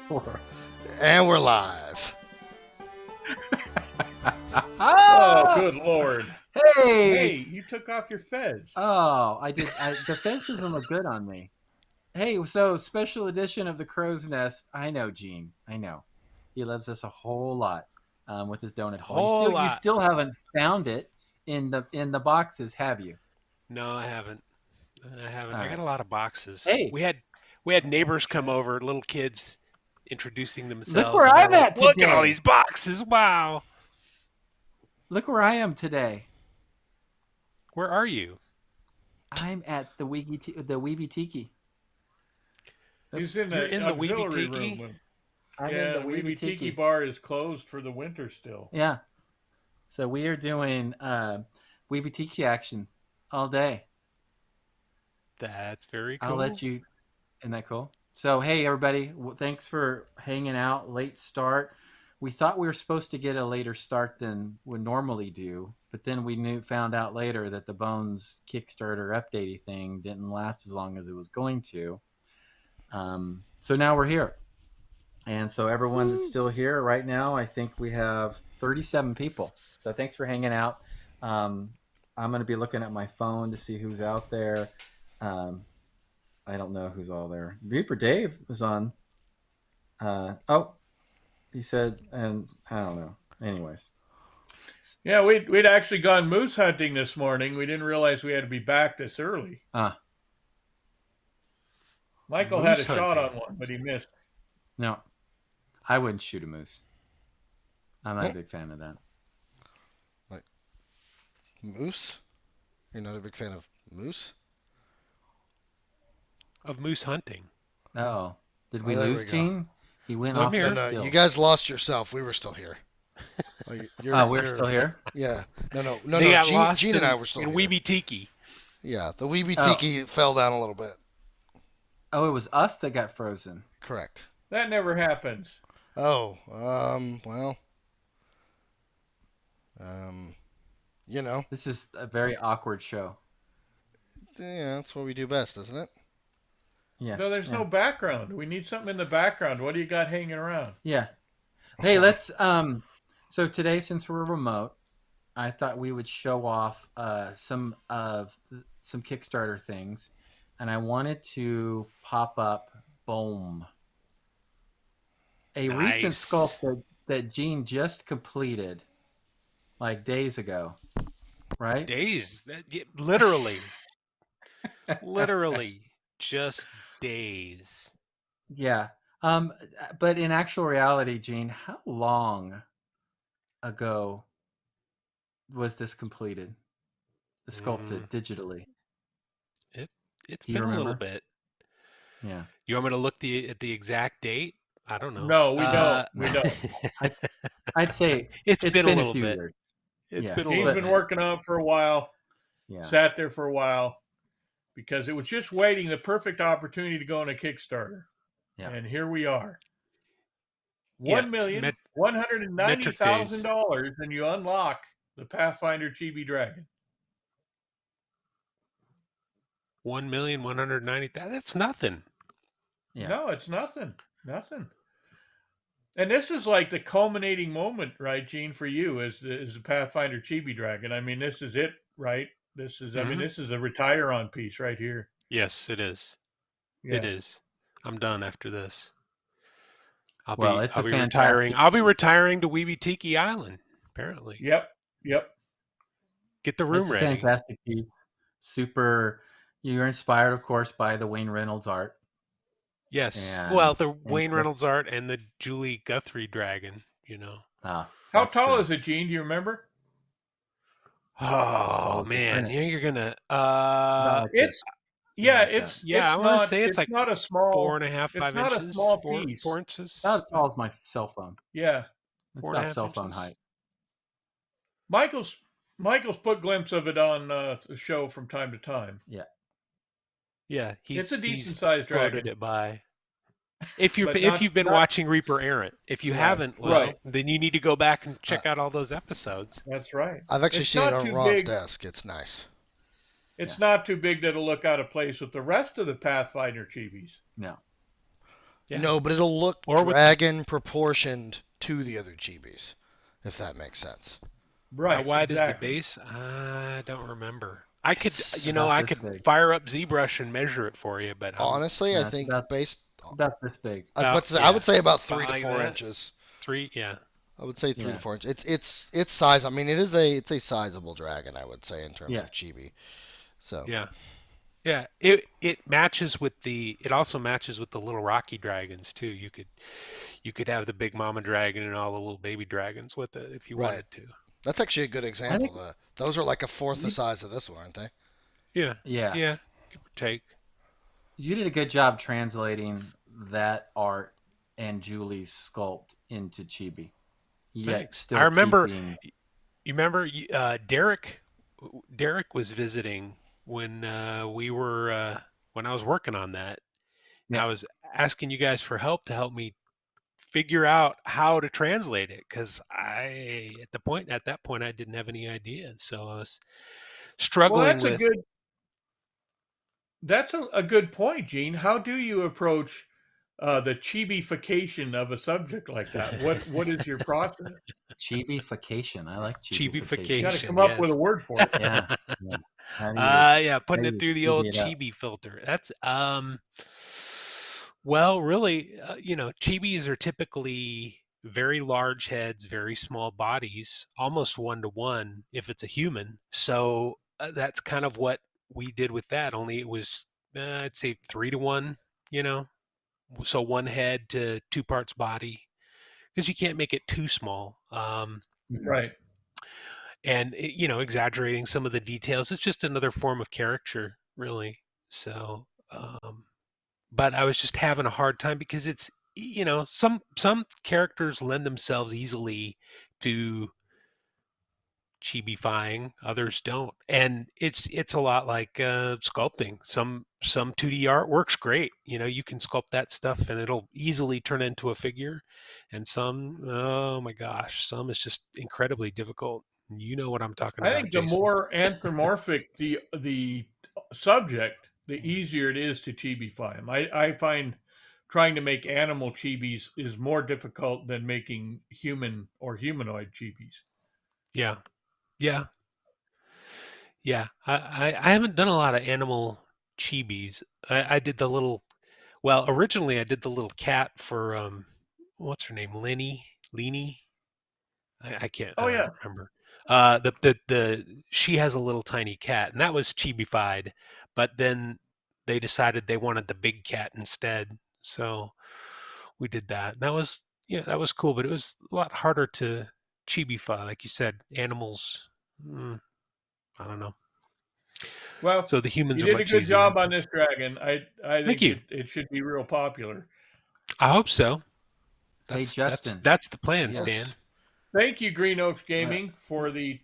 And we're live. Oh, good Lord. Hey! Hey, you took off your fez. Oh, I did. The fez doesn't look good on me. Hey, so special edition of the Crow's Nest. I know, Gene. I know. He loves us a whole lot with his donut hole. You still haven't found it in the boxes, have you? No, I haven't. All I right. got a lot of boxes. Hey. We had neighbors come over, little kids introducing themselves. Look where I'm at today. Look at all these boxes. Wow. Look where I am today. Where are you? I'm at the Weeby Tiki. He's in the auxiliary room. Yeah, the Weeby Tiki bar is closed for the winter still. Yeah. So we are doing Weeby Tiki action all day. That's very cool. I'll let you. Isn't that cool? So, hey, everybody. Thanks for hanging out. Late start. We thought we were supposed to get a later start than we normally do, but then we found out later that the Bones Kickstarter updatey thing didn't last as long as it was going to. So now we're here. And so everyone that's still here right now, I think we have 37 people. So thanks for hanging out. I'm going to be looking at my phone to see who's out there. I don't know who's all there. Reaper Dave was on. He said, and I don't know. Anyways. Yeah, we'd actually gone moose hunting this morning. We didn't realize we had to be back this early. Michael had a shot on one, but he missed. No, I wouldn't shoot a moose. I'm not a big fan of that. Like moose? You're not a big fan of moose? Of moose hunting. Uh-oh. Did we lose Gene? He went off here. No, you guys lost yourself. We were still here. We're still here? Yeah. No. Gene and I were still in here. Weeby Tiki. Yeah, the Weeby Tiki fell down a little bit. Oh, it was us that got frozen. Correct. That never happens. Oh, This is a very awkward show. Yeah, that's what we do best, isn't it? Yeah. No, there's no background. We need something in the background. What do you got hanging around? Yeah. Hey, let's so today, since we're remote, I thought we would show off some Kickstarter things, and I wanted to pop up Boom, a recent sculpt that Gene just completed like days ago, right? Days, literally, literally just days. Yeah. But in actual reality, Gene, how long ago was this completed? The sculpted digitally? It's been a little bit. Yeah. You want me to look at the exact date? I don't know. No, we don't. We don't. I'd say it's been a few years. It's been a little bit. Gene's been working on it for a while. Yeah. Sat there for a while because it was just waiting the perfect opportunity to go on a Kickstarter. Yeah. And here we are. $1,190,000 and you unlock the Pathfinder Chibi Dragon. 1,190,000. That's nothing. Yeah. No, it's nothing. Nothing. And this is like the culminating moment, right, Gene, for you as the Pathfinder Chibi Dragon. I mean, this is it, right? This is, I mean, this is a retire on piece right here. Yes, it is. Yeah. It is. I'm done after this. I'll be fantastic. retiring. I'll be retiring to Weeby Tiki Island, apparently. Yep. Get the room it's ready. A fantastic piece. Super. You're inspired, of course, by the Wayne Reynolds art. Yes. The Wayne Reynolds art and the Julie Guthrie dragon, How tall is it, Gene? Do you remember? Oh, man. You're going to... I want to say it's like not a small 4.5, 5 inches. It's not a small piece. 4 inches. Not as tall as my cell phone. Yeah. It's about cell phone height. Michael's put glimpses of it on the show from time to time. Yeah. Yeah, it's a decent sized dragon. Floated it by. If you've been watching Reaper Errant, if you haven't, then you need to go back and check out all those episodes. That's right. I've actually seen it on Ron's desk. It's nice. It's not too big that it'll look out of place with the rest of the Pathfinder chibis. No. Yeah. No, but it'll look Or with dragon proportioned to the other chibis, if that makes sense. Right. how wide is the exactly. base? I don't remember. I could, It's about I this could big. fire up ZBrush and measure it for you, but I'm honestly, I No, think based. it's about this big. I was about about to say, I would say about about 3 to like 4 that. inches. 3, yeah. I would say 3 to Yeah. 4 inches. It's size. I mean, it's a sizable dragon. I would say in terms Yeah. of chibi. So Yeah. Yeah, it matches with it also matches with the little rocky dragons too. You could have the big mama dragon and all the little baby dragons with it if you right, wanted to. that's actually a good I example. think. Those are like a fourth the You, size of this one, aren't they? Yeah. yeah. Yeah, give or take. You did a good job translating that art and Julie's sculpt into chibi, yet Thanks. I still remember keeping. you remember Derek was visiting when we were when I was working on that. Yeah. I was asking you guys for help to help me figure out how to translate it because at that point I didn't have any ideas, so I was Well, struggling with. that's a good point, Gene. How do you approach the chibification of a subject like that? What is your process? Chibification. I like You chibification. got to Chibification, come up with a yes. word for it. Yeah. Yeah. How do Yeah, how putting do it you through the chibi old it up? chibi filter. That's well, really, chibis are typically very large heads, very small bodies, almost 1-to-1 if it's a human. So that's kind of what we did with that. Only it was, I'd say 3-to-1. You know, so one head to 2 parts body because you can't make it too small. Mhm. Right. And exaggerating some of the details. It's just another form of caricature, really. So, but I was just having a hard time because it's some characters lend themselves easily to chibifying, others don't, and it's a lot like sculpting. Some 2D art works great. You can sculpt that stuff and it'll easily turn into a figure, and some, oh my gosh, some is just incredibly difficult. You know what I'm talking I about, think the Jason. more anthropomorphic the subject, the easier it is to chibify them. I find trying to make animal chibis is more difficult than making human or humanoid chibis. Yeah, yeah, yeah. I haven't done a lot of animal chibis. I did the little. Well, originally I did the little cat for what's her name, Lenny. I can't. Oh I yeah, don't remember. The she has a little tiny cat, and that was chibified. But then they decided they wanted the big cat instead, so we did that. That was, that was cool, but it was a lot harder to chibify, like you said. Animals, I don't know. well, So the humans you are did a much good easier. job on this dragon. I Thank think you. it should be real popular. I hope so. Hey, Justin. That's the plan, Yes. Stan. Thank you, Green Oaks Uh, Gaming, for the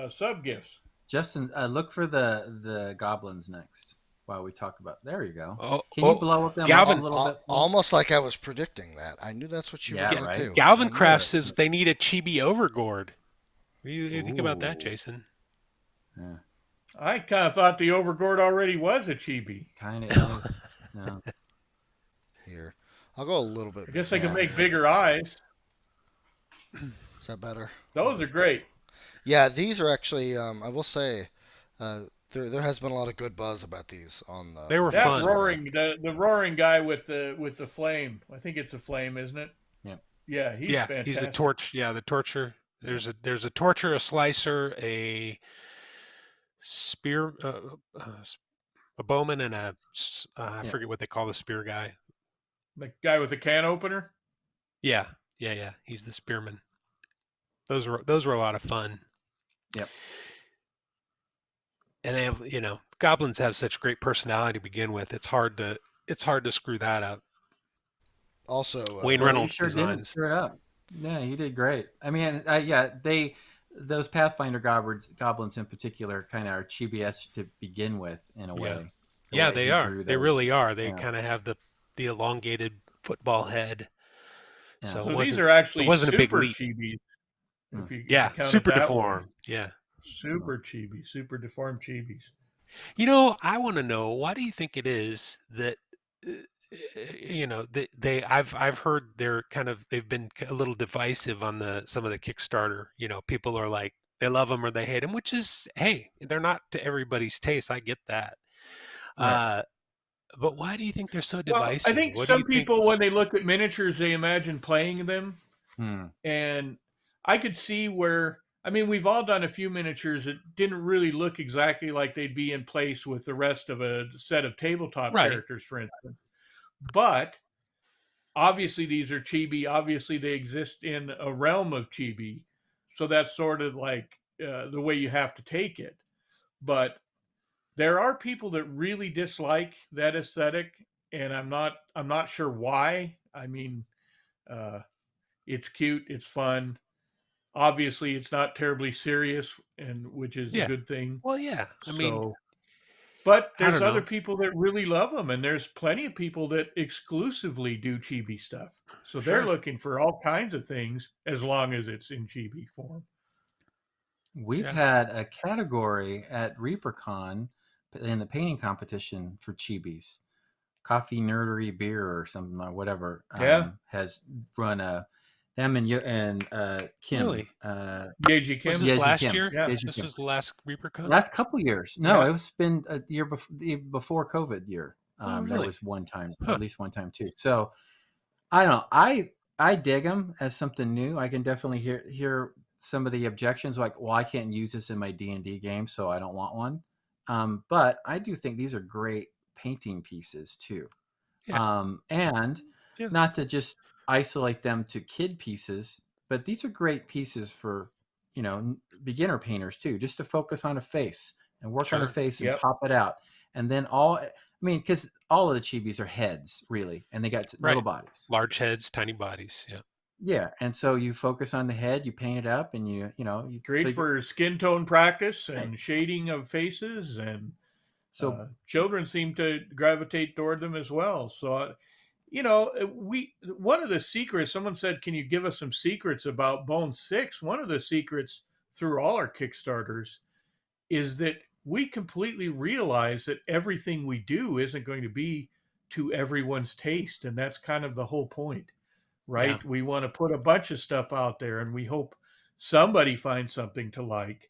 sub gifts. Justin, look for the goblins next while we talk about. There you go. Oh, Can you oh, blow up them up a Galvin. little bit more? almost like I was predicting that. I knew that's what you were Yeah, gonna right. do. I Galvin knew Craft it. says they need a chibi overgourd. What do you think about that, Ooh. Jason? Yeah, I kind of thought the Overgourd already was a chibi. kind of is. No. Here, I'll go a little bit I guess I bigger. could make bigger eyes. Is that better? Those are great. Yeah, these are actually. I will say, there has been a lot of good buzz about these on They were the That fun. website. the roaring guy with the flame. I think it's a flame, isn't it? Yeah. Yeah, he's Yeah, fantastic. he's the torch. Yeah, the torture. There's a torture, a slicer, a spear, a bowman, and I Yeah. forget what they call the spear guy. The guy with the can opener. Yeah, yeah. He's the spearman. Those were a lot of fun. Yep. And they have, goblins have such great personality to begin with. It's hard to screw that up. Also, Wayne Well, you Reynolds sure didn't designs. screw it up. Yeah, you did great. I mean, those Pathfinder goblins in particular kind of are chibi-esque to begin with in a way. The Yeah, way they he are. drew They those. really are. They Yeah. kind of have the elongated football head. Yeah. So So it these wasn't are it actually wasn't a big super leap. chibis. If you Yeah, count super it that way. deformed. Yeah. Super chibi, super deformed chibis. I want to know, why do you think it is that you know, I've heard they've been a little divisive on some of the Kickstarter. You know, people are like they love them or they hate them, which is, hey, they're not to everybody's taste. I get that. Right. But why do you think they're so Well, I divisive? think What do you some think? people, when they look at miniatures, they imagine playing them. Hmm. And I could see where, I mean, we've all done a few miniatures that didn't really look exactly like they'd be in place with the rest of a set of tabletop Right. characters, for instance. But obviously, these are chibi. Obviously, they exist in a realm of chibi. So that's sort of like the way you have to take it. But there are people that really dislike that aesthetic, and I'm not sure why. I mean, uh, it's cute, it's fun. Obviously, it's not terribly serious, and which is a Yeah. good thing. Well, yeah. I mean, So, but I there's don't other know. people that really love them, and there's plenty of people that exclusively do chibi stuff. So they're Sure. looking for all kinds of things as long as it's in chibi form. We've Yeah. had a category at ReaperCon in the painting competition for chibis. Coffee Nerdery Beer or something or whatever Yeah. has run them and Kim. Really? Yeji Kim. Was this Yeji last Kim. year? Yeah. Yeji This Kim. was the last ReaperCon? Last couple years. No, Yeah. it's been a year before COVID year. Oh, There really? was one time, Huh. at least one time too. So I don't know. I dig them as something new. I can definitely hear some of the objections, like, well, I can't use this in my D&D game, so I don't want one. But I do think these are great painting pieces too. Yeah. And Yeah. not to just isolate them to kid pieces, but these are great pieces for, beginner painters too, just to focus on a face and work on a Sure. face and Yep. pop it out. And then because all of the chibis are heads really, and they got little Right. bodies. Large heads, tiny bodies. Yeah. Yeah. And so you focus on the head, you paint it up, and you Great figure. for skin tone practice Right. and shading of faces, and So children seem to gravitate toward them as well. So, one of the secrets. Someone said, "Can you give us some secrets about Bone 6?" One of the secrets through all our Kickstarters is that we completely realize that everything we do isn't going to be to everyone's taste, and that's kind of the whole point, right? Yeah. We want to put a bunch of stuff out there, and we hope somebody finds something to like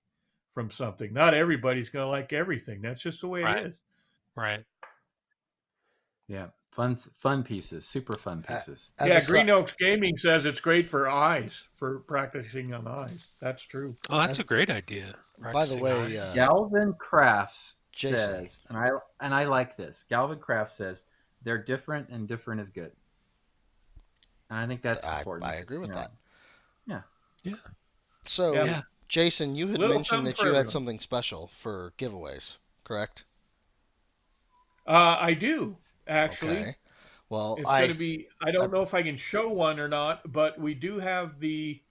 from something. Not everybody's going to like everything. That's just the way Right. it is. Right. yeah, fun pieces, super fun pieces. As Yeah, a si- Green Oaks Gaming says it's great for eyes, for practicing on eyes. That's true. Oh, that's As- a great idea. By the Practicing way, eyes. Galvin Crafts Jason. says, and I like this. Galvin Crafts says they're different, and different is good. And I think that's important. I agree with that. Yeah. Yeah. So, Yeah. Jason, you had Little mentioned something that for you had everyone. something special for giveaways, correct? I do, actually. Okay. Well, It's going to be, I don't know if I can show one or not, but we do have the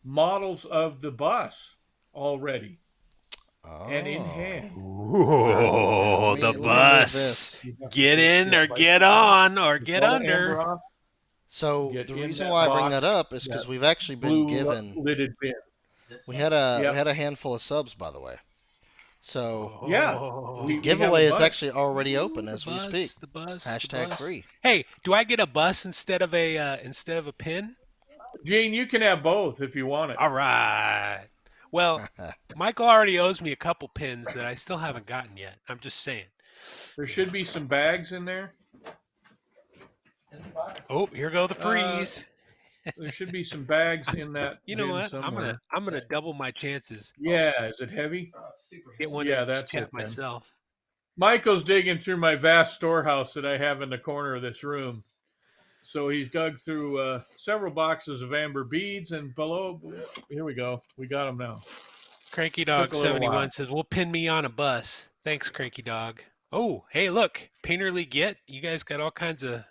models of the bus already and in hand. Oh, Let me the move bus. this. Get in Yeah, or like- get on or get Pull the hammer under. off, So Get the in reason that why I bring box, that up is because that we've actually been blue given. lidded bin. We had a Yep. we had a handful of subs, by the way. So Yeah. Oh, the we giveaway have a is bunch. actually already open the as we bus, speak. The bus. Hashtag the bus. free. Hey, do I get a bus instead of a pin? Gene, you can have both if you want it. All right. Well, Michael already owes me a couple pins that I still haven't gotten yet. I'm just saying. There should be some bags in there. Oh, here go the freeze. There should be some bags in that. You know bin what? Somewhere. I'm gonna double my chances. Yeah, is it heavy? Get one. Yeah, and that's tap it then. myself. Michael's digging through my vast storehouse that I have in the corner of this room. So he's dug through several boxes of amber beads, and below, here we go. We got them now. Cranky Dog Took a little 71 while. says, "We'll pin me on a bus." Thanks, Cranky Dog. Oh, hey, look, Painterly Get. You guys got all kinds of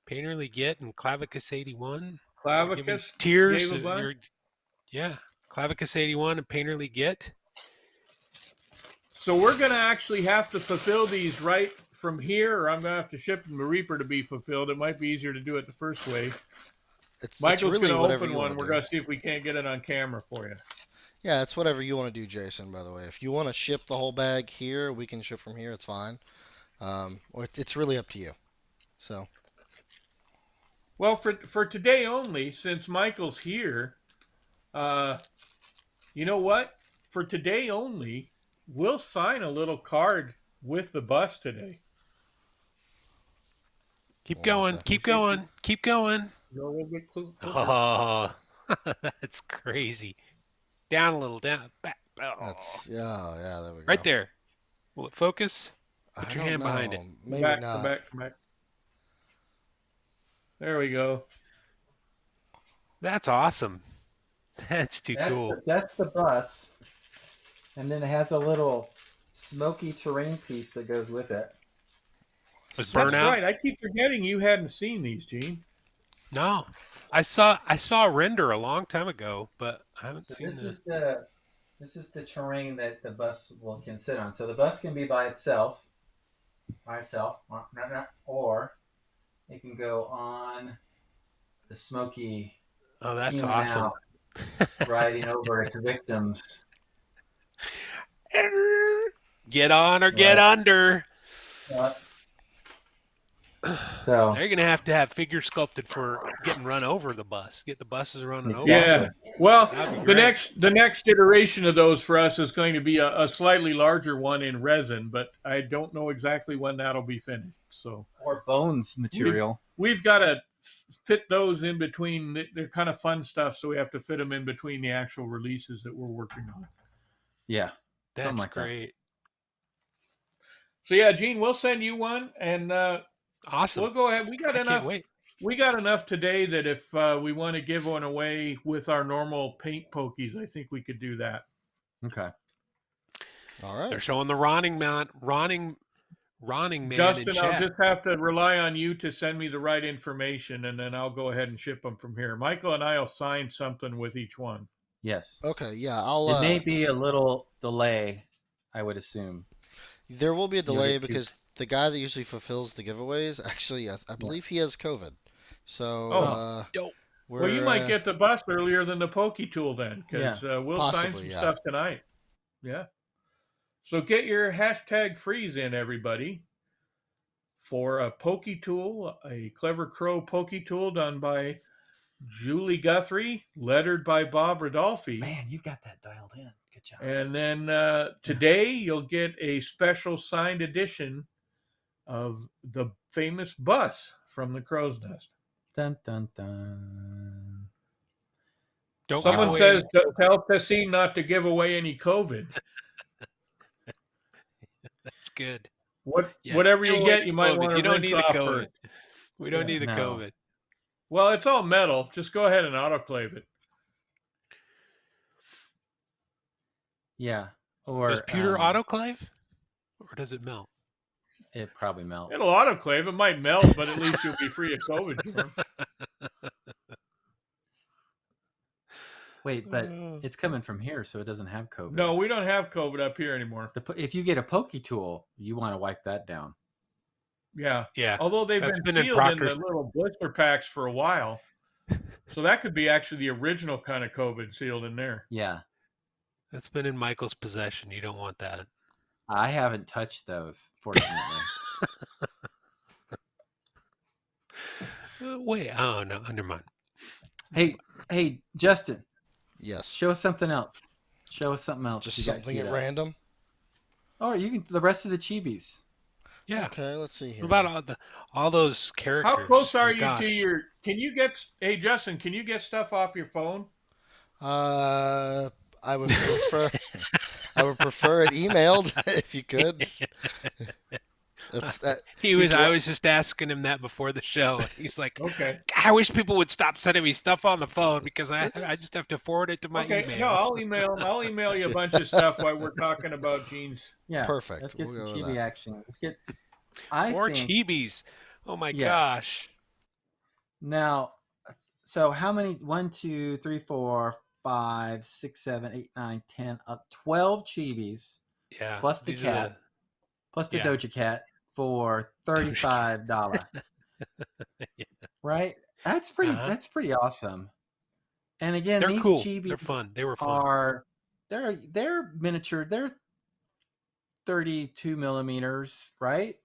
Painterly Get and Clavicus 81. Giving Clavicus tears. gave a bunch. Yeah, Clavicus 81 and Painterly Get. So we're going to actually have to fulfill these right from here, or I'm going to have to ship them to Reaper to be fulfilled. It might be easier to do it the first way. It's Michael's really going to whatever open you one. want We're to going do. to see if we can't get it on camera for you. Yeah, it's whatever you want to do, Jason. By the way, if you want to ship the whole bag here, we can ship from here. It's fine. It's really up to you. So Well, for today only, since Michael's here, you know what? For today only, we'll sign a little card with the bus today. Keep hold on a going. second. Keep going. Keep going. Go a little bit closer. Oh, that's crazy. Down a little. Down. Back. Oh. That's yeah. There we go. Right there. Will it focus? Put I your don't hand behind know. it. Maybe Come not. back. There we go. That's awesome. That's too cool. That's the bus, and then it has a little smoky terrain piece that goes with it. With That's burnout? right. I keep forgetting you hadn't seen these, Gene. No, I saw a render a long time ago, but I haven't So seen this it. is the terrain that the bus can sit on. So the bus can be by itself, or it can go on the smoky Oh, that's human awesome. out, riding over its victims. Get on or get Right. under. So They're gonna have to have figure sculpted for getting run over the bus. Get the buses running over. Yeah. Well, That'd be the great. next iteration of those for us is going to be a slightly larger one in resin, but I don't know exactly when that'll be finished. So or bones material. we've got to fit those in between. They're kind of fun stuff, so we have to fit them in between the actual releases that we're working on. Yeah, That's something like great. So yeah, Gene, we'll send you one, and Awesome. we'll go ahead. We got I enough. can't wait. We got enough today that if we want to give one away with our normal paint pokies, I think we could do that. Okay. All right. They're showing the Ronning man in Justin, I'll chat. just have to rely on you to send me the right information, and then I'll go ahead and ship them from here. Michael and I will sign something with each one. Yes. Okay. Yeah. I'll. It may be a little delay, I would assume. There will be a You'll delay get two- because the guy that usually fulfills the giveaways, actually, I believe he has COVID. So Dope. Well, you might get the bus earlier than the Pokey Tool then, because we'll sign Possibly, some yeah. stuff tonight. Yeah. So get your hashtag freeze in, everybody, for a Pokey Tool, a Clever Crow Pokey Tool done by Julie Guthrie, lettered by Bob Rodolfi. Man, you got that dialed in. Good job. And then today you'll get a special signed edition of the famous bus from the Crow's Nest. Dun dun dun. Don't Someone give away says, tell Tessin not to give away any COVID. That's good. Yeah, Whatever give you away get, the you might COVID. want to You don't rinse need the off COVID. first. We don't need the No. COVID. Well, it's all metal. Just go ahead and autoclave it. Yeah. Or Does pewter autoclave, or does it melt? it probably melts. It'll autoclave. It might melt, but at least you'll be free of COVID germs. Wait, but it's coming from here, so it doesn't have COVID. No, we don't have COVID up here anymore. If you get a Pokey Tool, you want to wipe that down. Yeah. Yeah. Although they've That's been been in sealed in Proctor's. the little blister packs for a while. So that could be actually the original kind of COVID sealed in there. Yeah. That's been in Michael's possession. You don't want that. I haven't touched those, fortunately. Wait. Oh no. Never mind. Hey, Justin, Yes. show us something else. Show us something else. Just you got something queued at up. random. Oh, you can the rest of the chibis. Yeah. Okay. Let's see here. What about all those characters? How close are Oh, you gosh. to your? Can you get? Hey, Justin, can you get stuff off your phone? I would prefer. I would prefer it emailed if you could. I was just asking him that before the show. He's like, Okay. I wish people would stop sending me stuff on the phone because I just have to forward it to my Okay. email. No, I'll email you a bunch of stuff while we're talking about Gene's. Yeah. Perfect. Let's get We'll some go with chibi that. action. Let's get. More think chibis. Oh my Yeah. gosh. now. So how many? 1, 2, 3, 4, 5, 6, 7, 8, 9, 10, 12 chibis Yeah. plus the these are cat, plus the yeah. Doja Cat for $35. Yeah. Right? That's pretty. Uh-huh. That's pretty awesome. And again, They're these cool. chibis They're fun. They were fun. are they're miniature. They're 32 millimeters, right?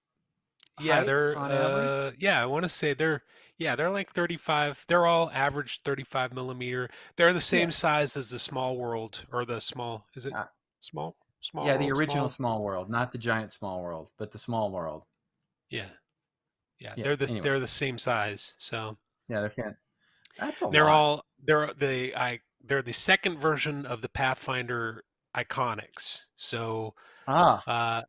Yeah, height on average? I want to say they're like 35. They're all average 35 millimeter. They're the Yeah. same size as the Small World or is it Uh, Small yeah, the World original small? Small World, not the giant Small World, but the Small World. Yeah. Yeah, Yeah. they're Anyways, the same size. So yeah, they're fan. That's a they're lot. all they're the second version of the Pathfinder Iconics. So Ah, uh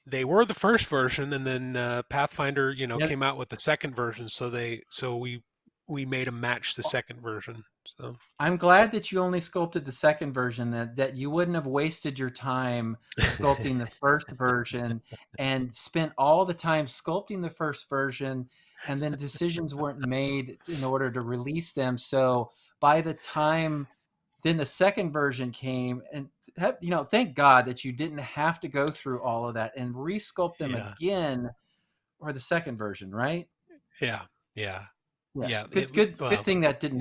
they were the first version, and then Pathfinder, yeah. came out with the second version. So we made them match the second version. So I'm glad that you only sculpted the second version. That you wouldn't have wasted your time sculpting the first version and spent all the time sculpting the first version, and then decisions weren't made in order to release them. So by the time then the second version came, and thank God that you didn't have to go through all of that and resculpt them yeah, again, or the second version, right? yeah, yeah, Yeah, yeah. good Well, thing that did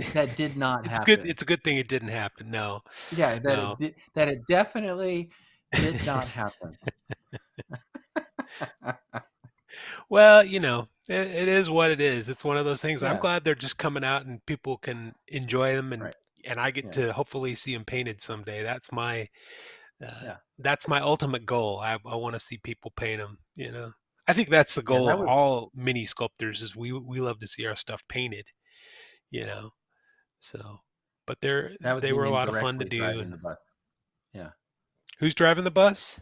not it's good. happen. It's a good thing it didn't happen. No, Yeah, no. that it definitely did not happen. Well, it is what it is. It's one of those things. I'm Yeah, glad they're just coming out and people can enjoy them, and right. I get Yeah, to hopefully see them painted someday. yeah, That's my ultimate goal. I want to see people paint them. I think that's the yeah. goal of all mini sculptors. Is we love to see our stuff painted. You know, so but that was they me were a lot of fun to indirectly do. driving And the bus. Yeah, who's driving the bus?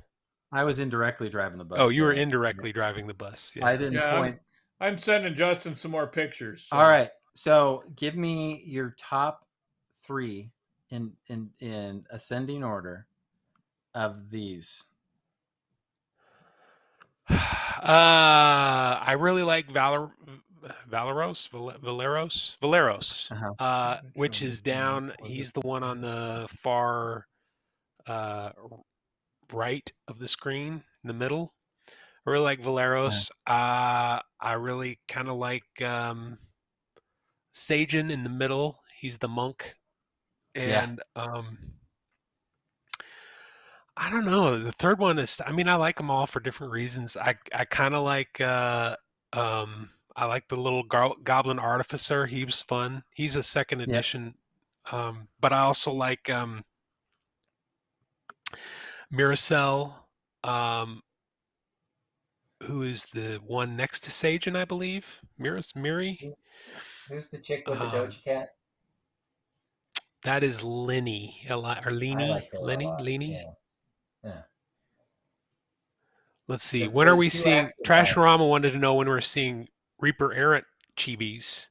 I was indirectly driving the Oh, bus you were there. indirectly driving the bus. I Yeah. didn't Yeah, point. I'm sending Justin some more pictures. So. All right, so give me your top three in ascending order of these. I really like Valeros, which is down. He's the one on the far uh, right of the screen in the middle. I really like Valeros. I really kind of like Sajin in the middle. He's the monk, Yeah, and I don't know. The third one is, I mean, I like them all for different reasons. I kind of like, I like the little goblin artificer. He was fun. He's a second yep, edition. But I also like, Miracel, um, who is the one next to Sajin, I believe. Miri. who's the chick with the Um, Doja Cat? that is Lenny, or I Lenny, like her a Lenny, lot. Lenny. Yeah, yeah. Let's see. When are The we two seeing? axe guys. Trashorama wanted to know when we're seeing Reaper Errant chibis.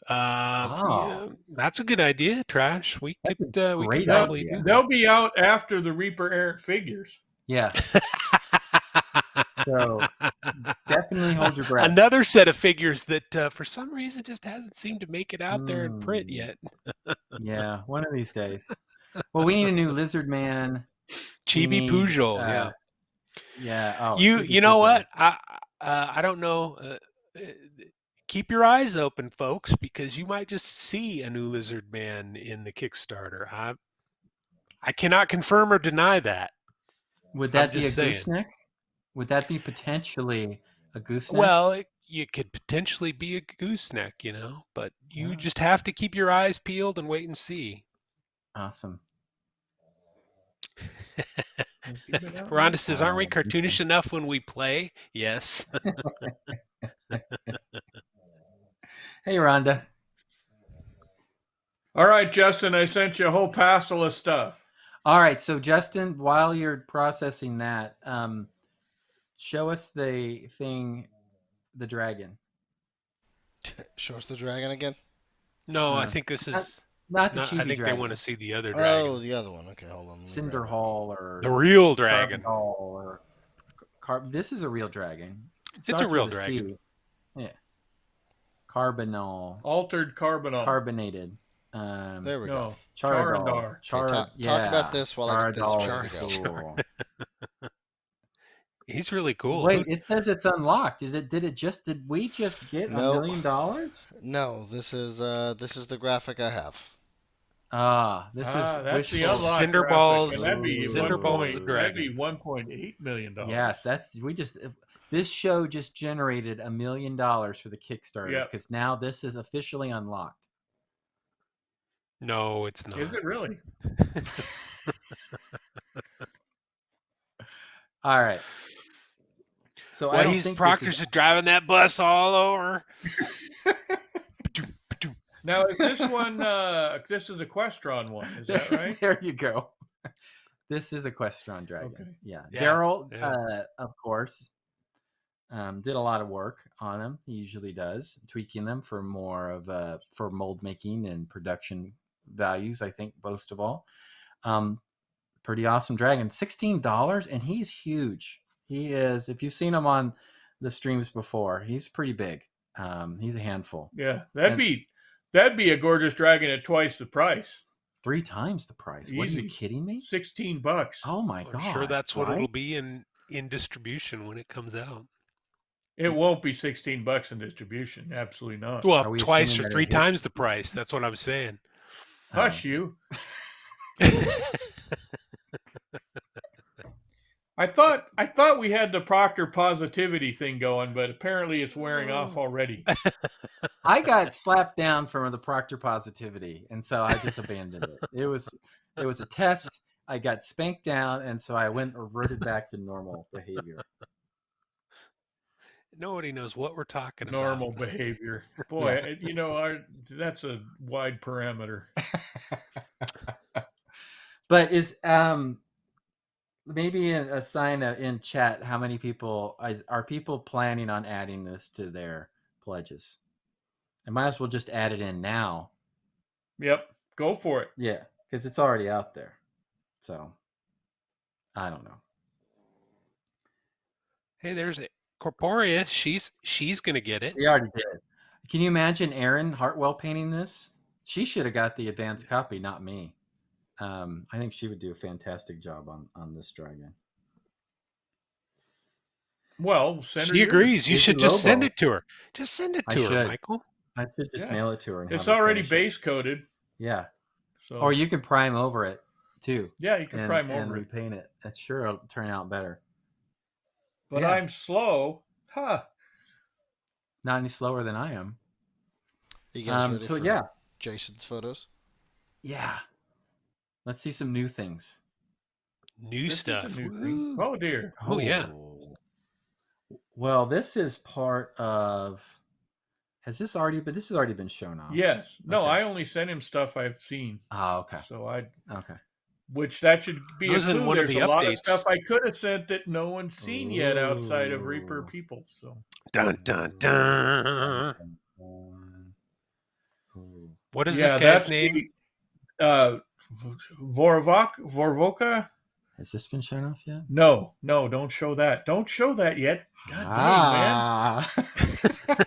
Oh, Yeah, that's a good idea, Trash. that's a We could great probably idea. do They'll be out after the Reaper Errant figures. Yeah, that. so definitely hold your breath. Another set of figures that for some reason just hasn't seemed to make it out there in print Mm, yet. yeah, one of these days. Well, we need a new Lizard Man. We Chibi need, Pujol, yeah. yeah. Oh, You Chibi know Pujol. what? I don't know. Uh, Keep your eyes open, folks, because you might just see a new Lizard Man in the Kickstarter. I cannot confirm or deny that. Would I'm that be a just saying. gooseneck? Would that be potentially a gooseneck? Well, you could potentially be a gooseneck, but you just have to keep your eyes peeled and wait and see. Awesome. Rhonda says, aren't we cartoonish enough when we play? Yes. Hey, Rhonda. All right, Justin, I sent you a whole parcel of stuff. All right, so Justin, while you're processing that, show us the thing, the dragon. Show us the dragon again. No, I think this is not the I chibi think dragon. they want to see the other Oh, dragon. the other one. Okay, hold on. Let me Cinder grab it. Hall or The real dragon. Hall or this is a real dragon. It's a Starts real with dragon. C. Yeah. Carbonol. Altered carbonol. Carbonated. There we go. Charadol. Charandar. Talk about this while I get this Charadol. ready to go. He's really cool. Wait, it says it's unlocked. Did we just get $1 No. million? No, this is the graphic I have. This is that's the wishful. unlock Cinder graphic, balls. and that'd be Cinder balls, the that'd dragon. be $1.8 million. Yes, This show just generated $1 million for the Kickstarter Yep. because now this is officially unlocked. No, it's not. Is it really? All right. So I Well, don't he's think Proctor's this is. just driving that bus all over. Now, is this one? This is a Questron one. Is that right? There you go. This is a Questron Dragon. Okay. Yeah. Yeah, Daryl, yeah. of course, did a lot of work on them. He usually does, tweaking them for more of for mold making and production values. I think most of all, pretty awesome dragon. $16, and he's huge. He is. If you've seen him on the streams before, he's pretty big. He's a handful. Yeah, that'd be a gorgeous dragon at twice the price. 3 times the price. What are you Easy. kidding me? $16. Oh my I'm god! sure that's what right? it'll be in distribution when it comes out. It won't be $16 in distribution. Absolutely not. Well, Are we twice assuming or that 3 it hit- times the price. That's what I'm saying. Hush you. I thought we had the Proctor positivity thing going, but apparently it's wearing off already. I got slapped down for the Proctor positivity, and so I just abandoned it. It was a test. I got spanked down, and so I reverted back to normal behavior. Nobody knows what we're talking Normal about. behavior. Boy, that's a wide parameter. But is maybe a sign in chat how many people are people planning on adding this to their pledges? I might as well just add it in now. Yep, go for it. Yeah, because it's already out there. So I don't know. Hey, there's Corporea. She's gonna get it. We already did. Can you imagine Erin Hartwell painting this? She should have got the advanced copy, not me. I think she would do a fantastic job on this dragon. Well, send her She yours. agrees. You Here's should the just send logo. it to her. Just send it I to her, should. Michael. I should just Yeah. mail it to her. And It's have her already finish it. base coated. Yeah. So Or you can prime over it too. yeah, you can prime and over it. repaint it. That's sure it'll turn out better. But Yeah. I'm slow. Huh. Not any slower than I am. You guys ready So for yeah. Jason's photos? Yeah. Let's see some new things. New This is a stuff. new thing. Woo. Oh dear. Oh, yeah. Well, this is part of. Has this already been shown off? Yes. No, Okay. I only sent him stuff I've seen. Oh, okay. So Okay. which that should be It was a in clue. one of There's the a lot of updates. stuff I could have sent that no one's seen yet outside of Reaper Ooh. people. So Dun dun dun. Ooh. What is yeah, this guy's that's name? the Vorvoka? Has this been shown off yet? No, don't show that. Don't show that yet. God dang, man.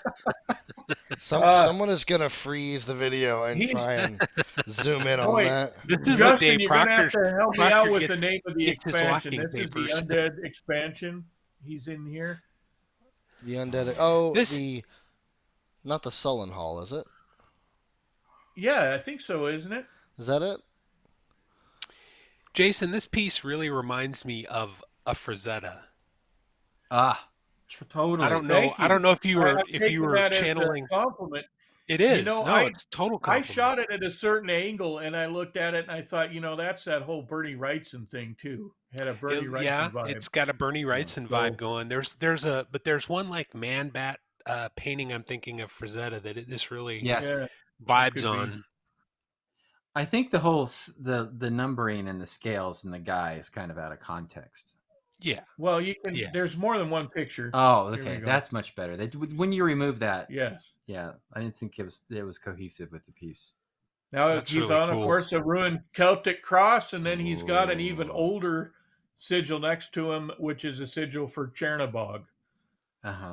Someone is gonna freeze the video and he's- try and zoom in on Boy, that. This is Justin, the day you're going to have Proctor. to help me Proctor out with gets- the name of the gets his expansion. walking This papers. is the Undead expansion. He's in here. The undead. Oh, This- not the Sullen Hall, is it? Yeah, I think so, isn't it? Is that it? Jason, this piece really reminds me of a Frazetta. Totally. I don't know. Thank you. I don't know if you were I've taken that as a channeling. compliment. It is. know, no, it's total I compliment. shot it at a certain angle, and I looked at it, and I thought, that's that whole Bernie Wrightson thing too. It had a Bernie Wrightson yeah, vibe. it's got a Bernie Wrightson So- vibe going. There's one like man bat painting. I'm thinking of Frazetta that this really Yes. Yeah. vibes could be. on. I think the whole the numbering and the scales and the guy is kind of out of context. Yeah. Well, you can. Yeah. There's more than one picture. Oh, Here we okay, go. that's much better. When you remove that, Yes. yeah, I didn't think it was cohesive with the piece. Now That's he's really on, cool. of course, a ruined Celtic cross, and then he's got an even Ooh. older sigil next to him, which is a sigil for Chernobog,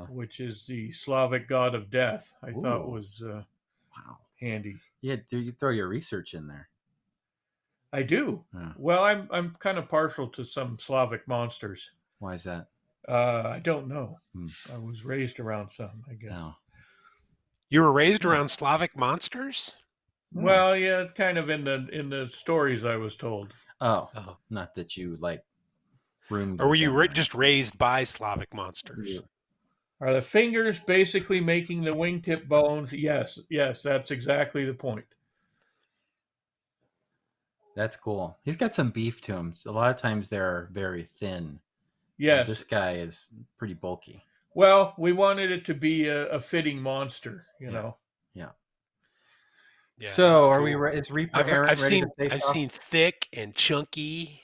which is the Slavic god of death. I thought Ooh. was Wow. handy. Yeah, you throw your research in there. I do. Yeah. Well, I'm kind of partial to some Slavic monsters. Why is that? I don't know. Hmm. I was raised around some, I guess. No. You were raised around Slavic monsters? Well, yeah, it's kind of in the stories I was told. Oh, not that you like roomed. Or were with you them, right? just raised by Slavic monsters? Are the fingers basically making the wingtip bones? Yes, that's exactly the point. That's cool. He's got some beef to him. A lot of times they're very thin. Yes. This guy is pretty bulky. Well, we wanted it to be a fitting monster, you know. Yeah. Yeah, So, are cool. we? Is Reaper Aaron I've ready seen to face I've off? seen thick and chunky.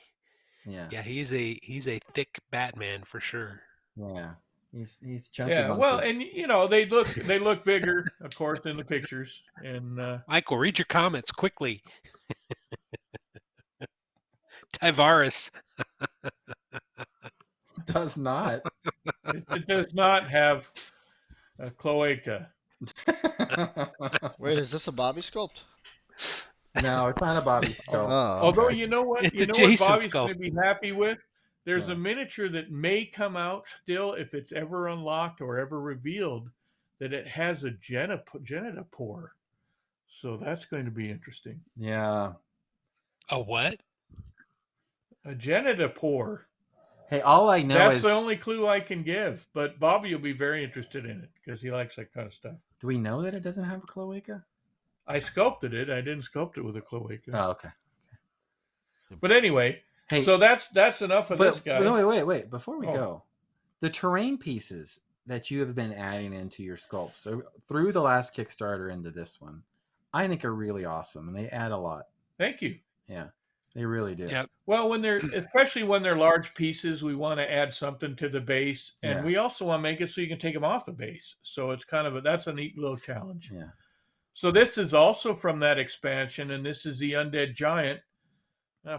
Yeah. Yeah, he's a thick Batman for sure. Yeah. He's chunky. Yeah. monkey. Well, and you know they look bigger, of course, in the pictures. And Michael, read your comments quickly. Tavares. does not. it does not have a cloaca. Wait, is this a Bobby sculpt? No, it's not a Bobby sculpt. Oh, Although okay. you know what, It's you a know what Jason Bobby's skull. going to be happy with. There's Yeah. a miniature that may come out still if it's ever unlocked or ever revealed that it has a genitopore. So that's going to be interesting. Yeah. A what? A genitopore. Hey, all I know That's is, the only clue I can give. But Bobby will be very interested in it because he likes that kind of stuff. do we know that it doesn't have a cloaca? I sculpted it. I didn't sculpt it with a cloaca. Oh, okay. But anyway, Hey, so that's enough of this guy. Wait. Before we Oh. go, the terrain pieces that you have been adding into your sculpts, so through the last Kickstarter into this one, I think are really awesome, and they add a lot. Thank you. Yeah, they really do. Yep. Well, especially when they're large pieces, we want to add something to the base, and Yeah. we also want to make it so you can take them off the base. So it's kind of that's a neat little challenge. Yeah. So this is also from that expansion, and this is the Undead Giant.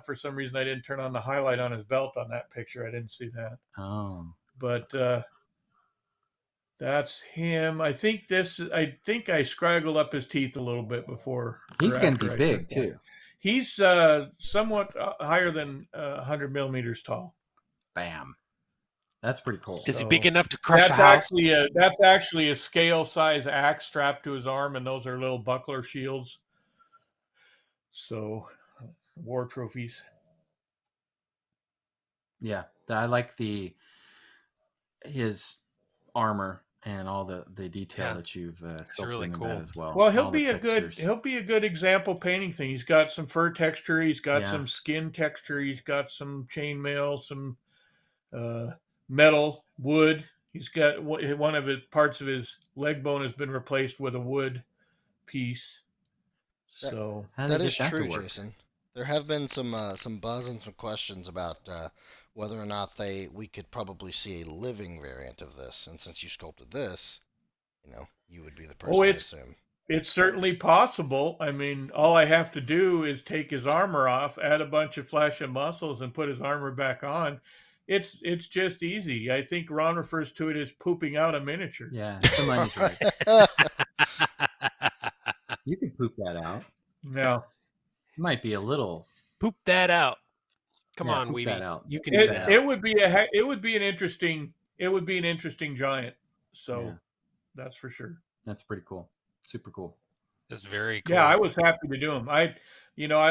For some reason, I didn't turn on the highlight on his belt on that picture. I didn't see that. Oh. But that's him. I think I scraggled up his teeth a little bit before. He's or going after to I be big took that. too. He's somewhat higher than 100 millimeters tall. Bam. That's pretty cool. Is he So big enough to crush a That's house? actually a scale size axe strapped to his arm, and those are little buckler shields. So, war trophies. Yeah, I like his armor and all the detail Yeah. that you've sculpted really into cool. that as well. Well, All he'll the be a textures. good example painting thing. He's got some fur texture. He's got Yeah. some skin texture. He's got some chainmail, some metal, wood. He's got one of his parts of his leg bone has been replaced with a wood piece. So How did That they is get that true, to work? Jason. There have been some buzz and some questions about whether or not we could probably see a living variant of this. And since you sculpted this, you would be the person, I assume. it's certainly possible. I mean, all I have to do is take his armor off, add a bunch of flesh and muscles, and put his armor back on. It's just easy. I think Ron refers to it as pooping out a miniature. Yeah, the money's right. You can poop that out. No, It might be a little. Poop that out. Come Yeah, on, poop Weeby. that out. You can do that. it would be an interesting giant. So Yeah. that's for sure. That's pretty cool. Super cool. That's very cool. Yeah, I was happy to do them. I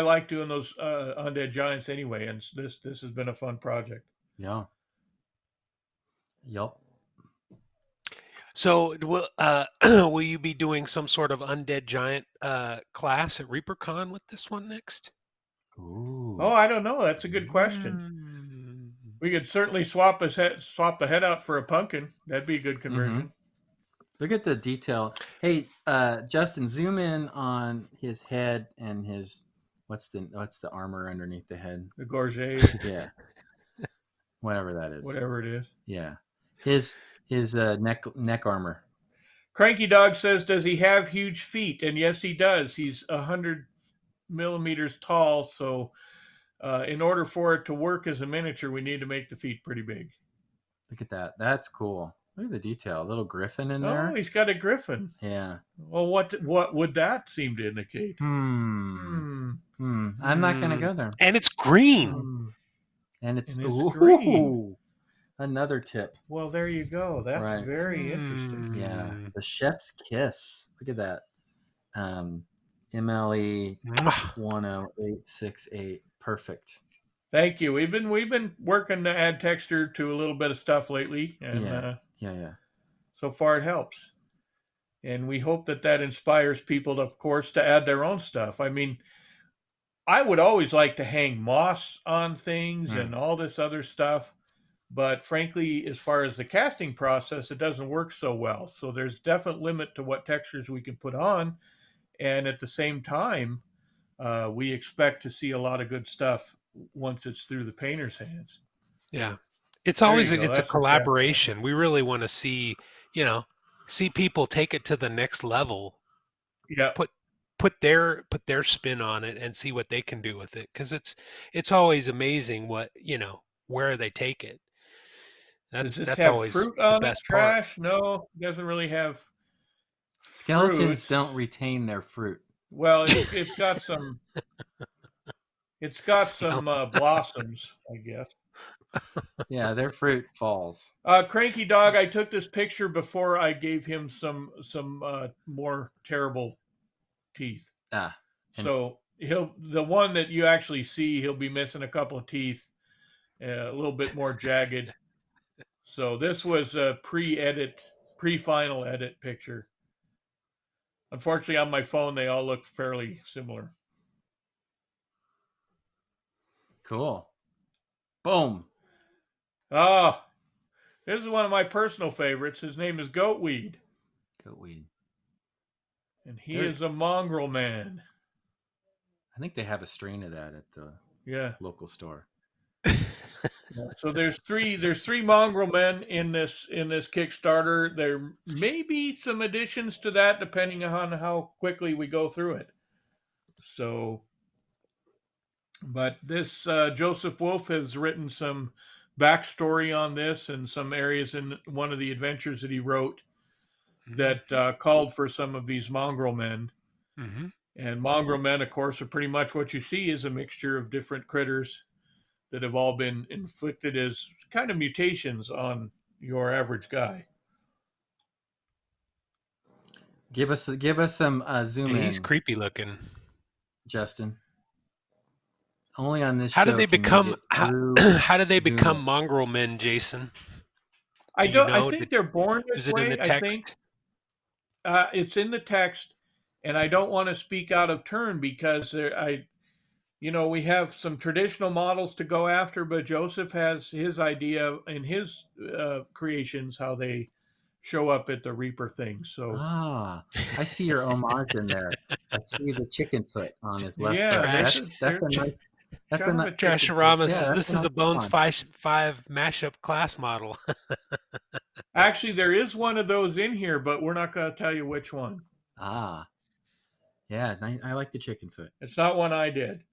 like doing those undead giants anyway, and this has been a fun project. Yeah. Yup. So, will you be doing some sort of undead giant class at ReaperCon with this one next? Ooh. Oh, I don't know. That's a good question. We could certainly swap the head out for a pumpkin. That'd be a good conversion. Look at the detail. Hey, Justin, zoom in on his head and his what's the armor underneath the head? The gorget, Yeah. Whatever that is. whatever it is. Yeah. His neck armor. Cranky Dog says, "Does he have huge feet?" And yes, he does. He's 100 millimeters tall, so in order for it to work as a miniature, we need to make the feet pretty big. Look at that. That's cool. Look at the detail. A little griffin in there. Oh, he's got a griffin. Yeah. Well, what would that seem to indicate? I'm not gonna go there. And it's green. And it's green. Another tip. Well, there you go. That's Right. very interesting. Yeah. The chef's kiss. Look at that. MLE 10868. Perfect. Thank you. We've been working to add texture to a little bit of stuff lately, and Yeah. so far it helps. And we hope that that inspires people, of course, to add their own stuff. I mean, I would always like to hang moss on things and all this other stuff. But frankly, as far as the casting process, it doesn't work so well. So there's definite limit to what textures we can put on. And at the same time, we expect to see a lot of good stuff once it's through the painter's hands. Yeah. It's There always you go. it's a That's the craft. collaboration. We really want to see, see people take it to the next level, Yeah. put their spin on it and see what they can do with it, because it's always amazing what, where they take it. Does this That's have always fruit the on it? best part. Trash? No, it doesn't really have Skeletons fruits. don't retain their fruit. Well, it's got some. It's got some blossoms, I guess. Yeah, their fruit falls. Cranky Dog, I took this picture before I gave him some more terrible teeth. So the one that you actually see, he'll be missing a couple of teeth, a little bit more jagged. So this was a pre-final edit picture. Unfortunately, on my phone, they all look fairly similar. Cool. Boom. Oh, this is one of my personal favorites. His name is Goatweed. Goatweed. And he is a mongrel man. I think they have a strain of that at the local store. So there's three mongrel men in this Kickstarter. There may be some additions to that depending on how quickly we go through it. So, but this Joseph Wolf has written some backstory on this and some areas in one of the adventures that he wrote that called for some of these mongrel men. Mm-hmm. And mongrel men, of course, are pretty much what you see is a mixture of different critters that have all been inflicted as kind of mutations on your average guy. Give us some zoom in. He's creepy looking, Justin. Only on this how show. Did they become? How did they become mongrel men, Jason? I think they're born this way. Is it in the text? It's in the text, and I don't want to speak out of turn because we have some traditional models to go after, but Joseph has his idea in his creations how they show up at the Reaper thing. So I see your homage in there. I see the chicken foot on his left foot. That's a nice. That's a nice. Trashorama says this is a Bones 5 mashup class model. Actually, there is one of those in here, but we're not going to tell you which one. Yeah, I like the chicken foot. It's not one I did.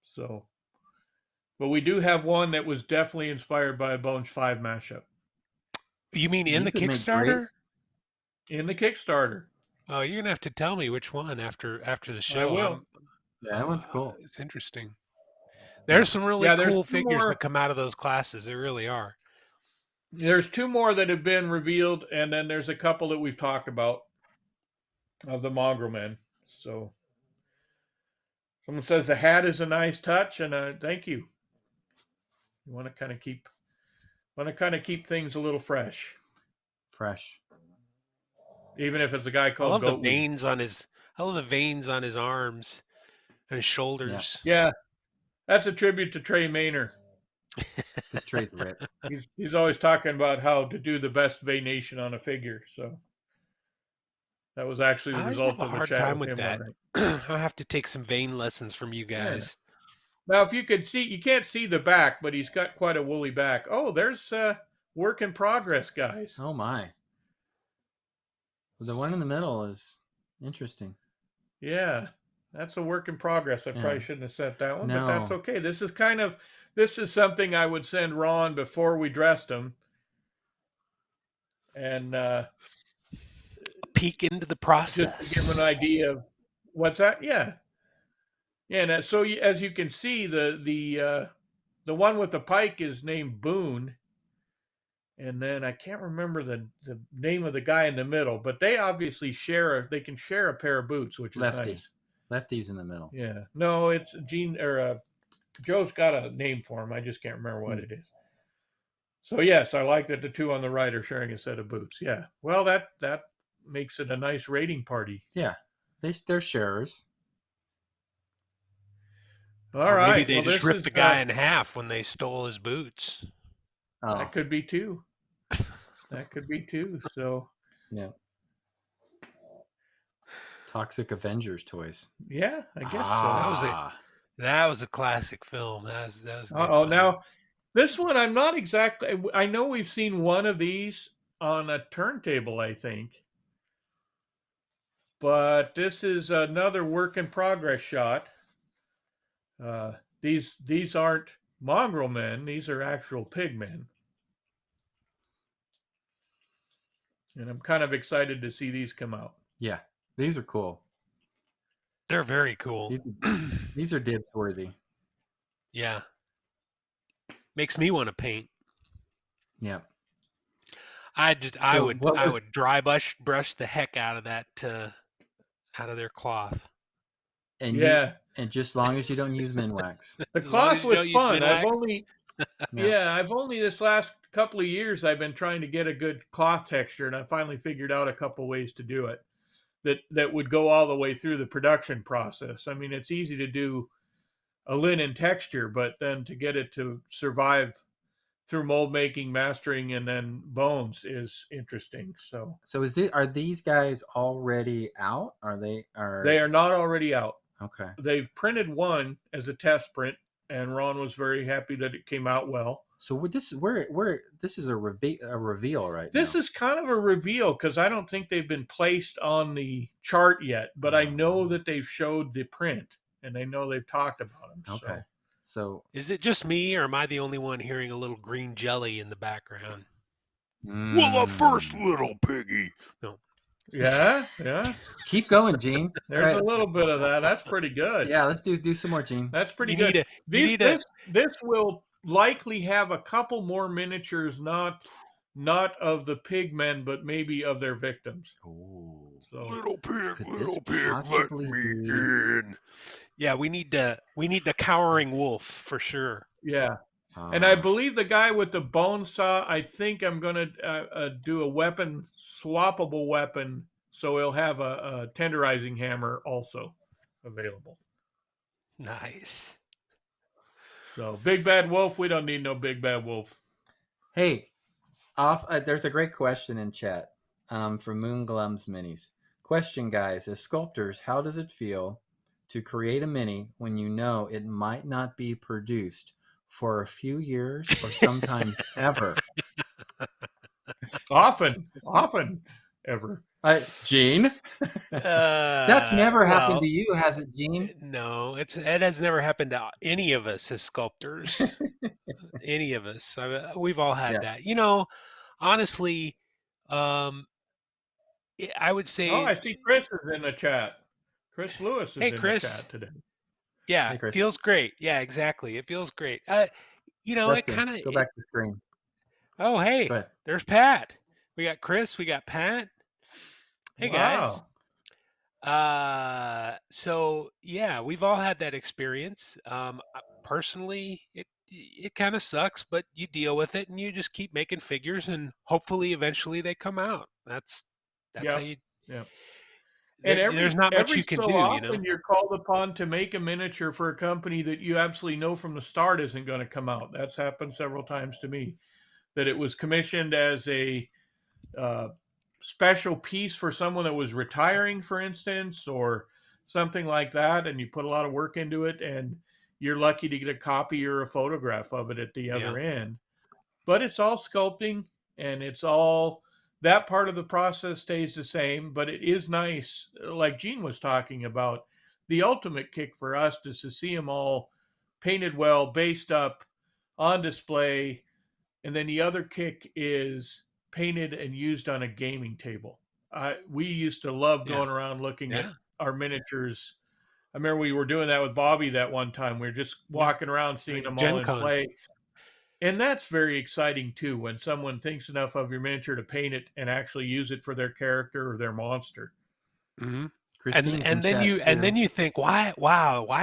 So, but we do have one that was definitely inspired by a Bones 5 mashup. You mean in the Kickstarter? In the Kickstarter. Oh, you're gonna have to tell me which one after the show. I will. Yeah, that one's cool. It's interesting. There's some really cool figures that come out of those classes. There really are. There's two more that have been revealed, and then there's a couple that we've talked about of the mongrel men. So someone says the hat is a nice touch, and thank you. You want to kind of keep things a little fresh. Even if it's a guy called. I love the veins on his arms and his shoulders. Yeah, that's a tribute to Trey Maynor. This Trey's ripped. He's always talking about how to do the best venation on a figure. So that was actually the result of the chat. I have a hard time with that. I'll have to take some vein lessons from you guys. Yeah. Now, if you could see, you can't see the back, but he's got quite a woolly back. Oh, there's work in progress, guys. Oh my. The one in the middle is interesting. Yeah, that's a work in progress. I probably shouldn't have sent that one, but that's okay. This is something I would send Ron before we dressed him. And a peek into the process. Just to give him an idea of what's that? Yeah. Yeah, and so as you can see, the one with the pike is named Boone. And then I can't remember the name of the guy in the middle, but they obviously can share a pair of boots, which is nice. Lefty's in the middle. Yeah. No, it's Joe's got a name for him. I just can't remember what it is. So yes, I like that the two on the right are sharing a set of boots. Yeah. Well, that makes it a nice raiding party. Yeah, they're sharers. All Or maybe right. they Well, just this ripped is the guy in half when they stole his boots. Oh, that could be too. That could be too. So yeah. Toxic Avengers toys. yeah, I guess That was a classic film. That was so. good Oh, fun. now this one I'm not exactly. I know we've seen one of these on a turntable, I think, but this is another work in progress shot. These aren't mongrel men; these are actual pig men, and I'm kind of excited to see these come out. Yeah, these are cool. They're very cool. These are dibs worthy. Yeah. Makes me want to paint. Yeah. I would dry brush the heck out of that out of their cloth. And yeah, and just as long as you don't use Minwax. the cloth was fun. I've only this last couple of years I've been trying to get a good cloth texture, and I finally figured out a couple ways to do it that would go all the way through the production process. I mean, it's easy to do a linen texture, but then to get it to survive through mold making, mastering, and then bones is interesting. So are these guys already out? They are not already out. Okay. They've printed one as a test print, and Ron was very happy that it came out well. So this is a reveal right now. This is kind of a reveal because I don't think they've been placed on the chart yet, but I know that they've showed the print and I know they've talked about them. Okay. So is it just me, or am I the only one hearing a little green jelly in the background? Well, the first little piggy. No. Yeah. Keep going, Gene. There's a little bit of that. That's pretty good. Yeah, let's do some more, Gene. That's pretty good. This will likely have a couple more miniatures, not of the pig men, but maybe of their victims. Oh, so little pig, let me in. Yeah, we need the cowering wolf for sure. Yeah. And I believe the guy with the bone saw, I think I'm going to do a weapon, swappable weapon, so he'll have a tenderizing hammer also available. Nice. So, Big Bad Wolf, we don't need no Big Bad Wolf. Hey, there's a great question in chat from Moon Glum's Minis. Question, guys, as sculptors, how does it feel to create a mini when you know it might not be produced for a few years or sometimes ever? Often ever. Gene, that's never happened to you, has it, Gene? No, it has never happened to any of us as sculptors. Any of us. We've all had that. You know, honestly, I would say. Oh, I see Chris is in the chat. Chris Lewis is in the chat today. Yeah, it feels great. Yeah, exactly. It feels great. You know, Justin, it kind of go back to the screen. Oh, hey, there's Pat. We got Chris. We got Pat. Hey, guys. So yeah, we've all had that experience. Personally, it kind of sucks, but you deal with it and you just keep making figures, and hopefully, eventually, they come out. That's how you. Yeah. And there's not much you can do. Often You know, you're called upon to make a miniature for a company that you absolutely know from the start isn't going to come out. That's happened several times to me. That it was commissioned as a special piece for someone that was retiring, for instance, or something like that, and you put a lot of work into it, and you're lucky to get a copy or a photograph of it at the other end. But it's all sculpting, and it's all that part of the process stays the same. But it is nice, like Gene was talking about. The ultimate kick for us is to see them all painted well, based up, on display. And then the other kick is painted and used on a gaming table. We used to love going around looking at our miniatures. I remember we were doing that with Bobby that one time. We were just walking around seeing them all in play. And that's very exciting too, when someone thinks enough of your miniature to paint it and actually use it for their character or their monster. Mm-hmm. And then you think, why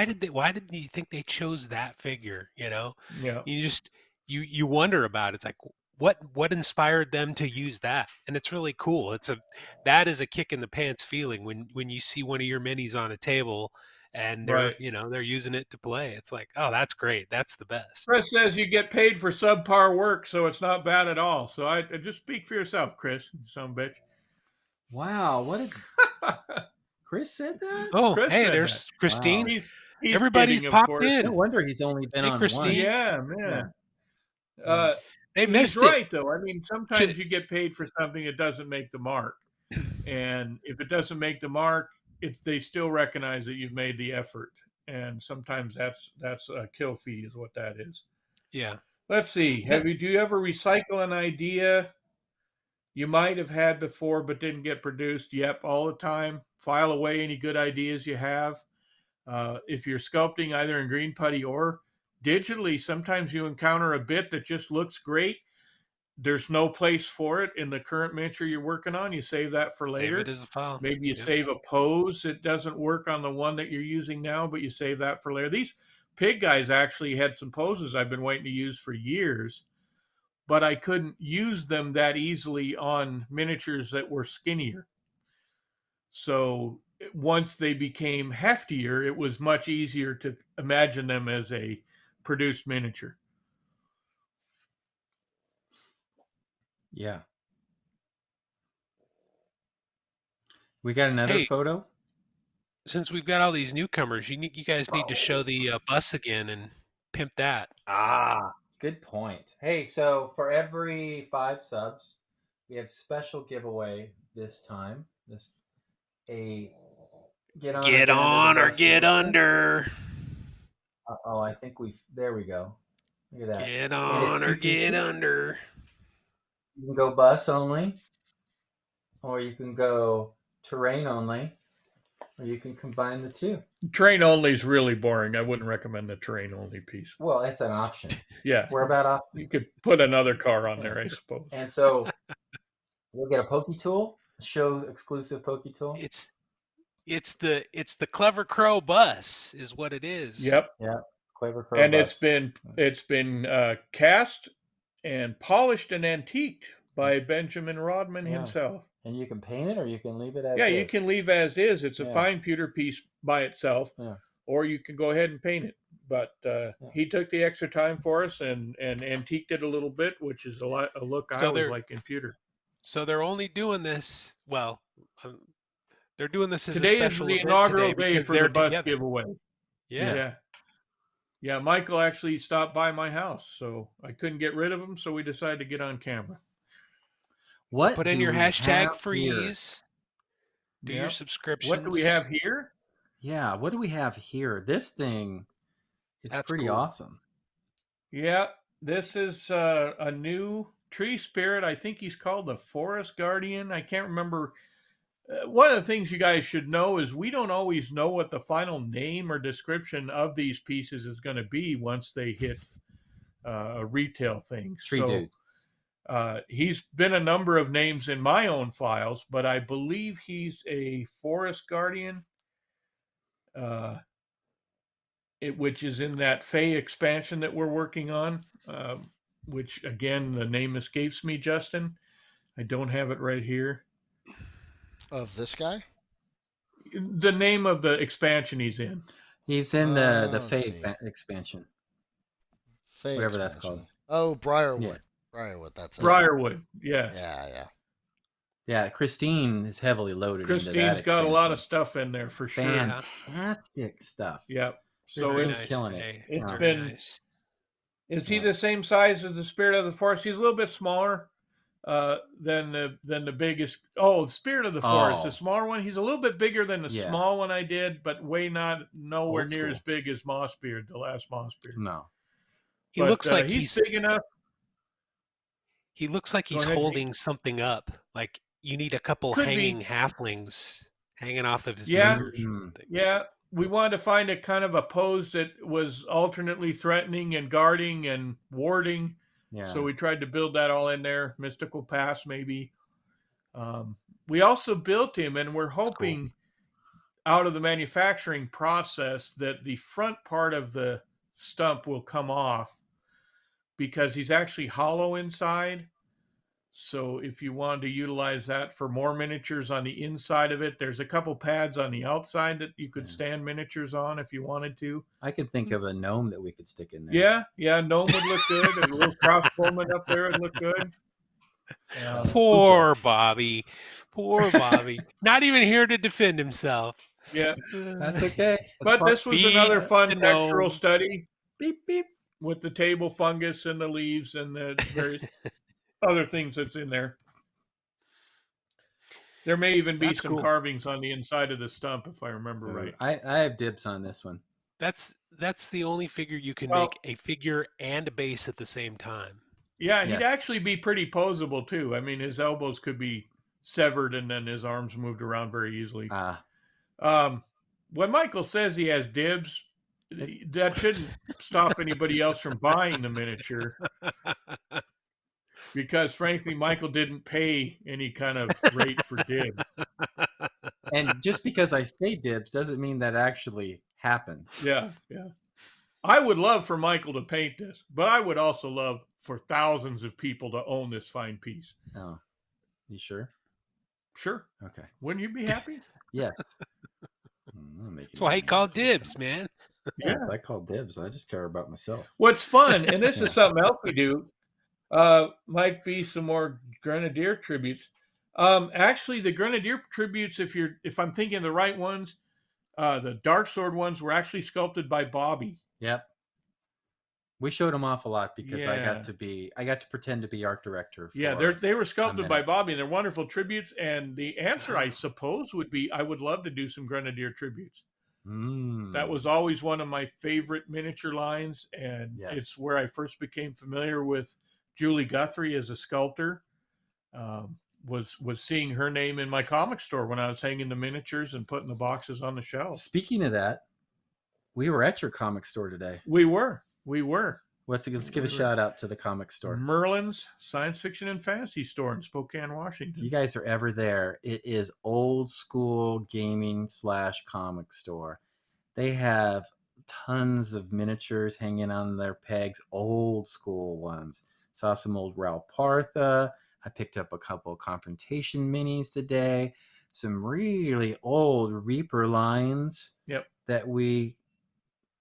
did you think they chose that figure? You know, you just you wonder about it. It's like, what inspired them to use that. And it's really cool. That is a kick in the pants feeling when you see one of your minis on a table and they're Right. they're using it to play. It's like, oh, that's great. That's the best. Chris says you get paid for subpar work, so it's not bad at all. So I just speak for yourself, Chris, you son of a bitch. Wow, what did Chris said that? Oh, Chris hey, said there's that. Christine. Wow. He's Everybody's kidding, of popped course. No in. wonder he's only been Hey, on Christine. once. Yeah, man. Yeah. They He's missed right, it. though. I mean, sometimes you get paid for something that doesn't make the mark. And if it doesn't make the mark, they still recognize that you've made the effort. And sometimes that's a kill fee is what that is. Yeah. Let's see. Do you ever recycle an idea you might have had before but didn't get produced? Yep, all the time. File away any good ideas you have. If you're sculpting either in green putty or digitally, sometimes you encounter a bit that just looks great. There's no place for it in the current miniature you're working on. You save that for later. Save it as a file. Maybe you save a pose that doesn't work on the one that you're using now, but you save that for later. These pig guys actually had some poses I've been waiting to use for years, but I couldn't use them that easily on miniatures that were skinnier. So once they became heftier, it was much easier to imagine them as a produced miniature. Yeah. We got another photo. Since we've got all these newcomers, you guys need to show the bus again and pimp that. Ah, good point. Hey, so for every 5 subs, we have special giveaway this time. Get on or get under. Oh, I think there we go. Look at that. Get on or get under. You can go bus only, or you can go terrain only, or you can combine the two. Terrain only is really boring. I wouldn't recommend the terrain only piece. Well, it's an option. Yeah. We're about options. You could put another car on there, I suppose. And so we'll get a Poke Tool, a show exclusive Poke Tool. It's the Clever Crow bus is what it is. Yep. Clever Crow and bus. it's been cast and polished and antiqued by Benjamin Rodman himself. And you can paint it or you can leave it as is. Yeah, you can leave as is. It's a fine pewter piece by itself. Yeah. Or you can go ahead and paint it. But he took the extra time for us and antiqued it a little bit, which is a look I always like in pewter. So they're only doing this, well, they're doing this as today a special is the event inaugural today day for the bus together. giveaway. Yeah. Yeah, Michael actually stopped by my house, so I couldn't get rid of him, so we decided to get on camera. What Put in your hashtag freeze. Do your subscriptions. What do we have here? Yeah, what do we have here? This thing is pretty awesome. Yeah, this is a new tree spirit. I think he's called the Forest Guardian. I can't remember. One of the things you guys should know is we don't always know what the final name or description of these pieces is going to be once they hit a retail thing. Tree dude. He's been a number of names in my own files, but I believe he's a Forest Guardian, which is in that Fey expansion that we're working on, which, again, the name escapes me, Justin. I don't have it right here. Of this guy? The name of the expansion he's in. He's in the Fey expansion. Fey whatever expansion. That's called. Oh, Briarwood. Yeah. Briarwood, that's it. Briarwood, yes. Yeah. Yeah, Christine is heavily loaded into that Christine's got a lot of stuff in there for sure. Fantastic stuff. Yep. So it's killing it. It's been nice. Is he the same size as the Spirit of the Forest? He's a little bit smaller than the biggest. Oh, the Spirit of the Forest, the smaller one. He's a little bit bigger than the small one I did, but nowhere near as big as Mossbeard, the last Mossbeard. No. He looks like he's big enough. He looks like he's holding something up. Like you need a couple hanging halflings hanging off of his fingers. Yeah. We wanted to find a kind of a pose that was alternately threatening and guarding and warding. Yeah. So we tried to build that all in there. Mystical pass, maybe. We also built him, and we're hoping out of the manufacturing process that the front part of the stump will come off because he's actually hollow inside. So if you wanted to utilize that for more miniatures on the inside of it, there's a couple pads on the outside that you could stand miniatures on if you wanted to. I could think of a gnome that we could stick in there. Yeah, gnome would look good. A little crossbowman up there would look good. Poor Bobby. Poor Bobby. Not even here to defend himself. Yeah. That's okay. But this was another fun textural study. Beep, beep. With the table fungus and the leaves and the various other things that's in there. There may even be some carvings on the inside of the stump, if I remember right. I have dibs on this one. That's the only figure you can make a figure and a base at the same time. Yeah, he'd actually be pretty posable too. I mean, his elbows could be severed and then his arms moved around very easily. When Michael says he has dibs, that shouldn't stop anybody else from buying the miniature. Because frankly, Michael didn't pay any kind of rate for dibs. And just because I say dibs doesn't mean that actually happens. Yeah. I would love for Michael to paint this, but I would also love for thousands of people to own this fine piece. Oh, you sure? Sure. Okay. Wouldn't you be happy? Yes. That's why he called dibs, man. Yeah, I call dibs. I just care about myself. What's fun, and this is something else we do, might be some more Grenadier tributes. Actually, the Grenadier tributes, if I'm thinking the right ones, the Dark Sword ones were actually sculpted by Bobby. Yep. We showed them off a lot because I got to pretend to be art director. They were sculpted by Bobby, and they're wonderful tributes. And the answer, I suppose, would be I would love to do some Grenadier tributes. That was always one of my favorite miniature lines, and it's where I first became familiar with Julie Guthrie as a sculptor. Was seeing her name in my comic store when I was hanging the miniatures and putting the boxes on the shelf. Speaking of that, we were at your comic store today. We were. Let's give a shout out to the comic store. Merlin's Science Fiction and Fantasy Store in Spokane, Washington. If you guys are ever there, it is old school gaming / comic store. They have tons of miniatures hanging on their pegs, old school ones. Saw some old Raul Partha. I picked up a couple of Confrontation minis today. Some really old Reaper lines that we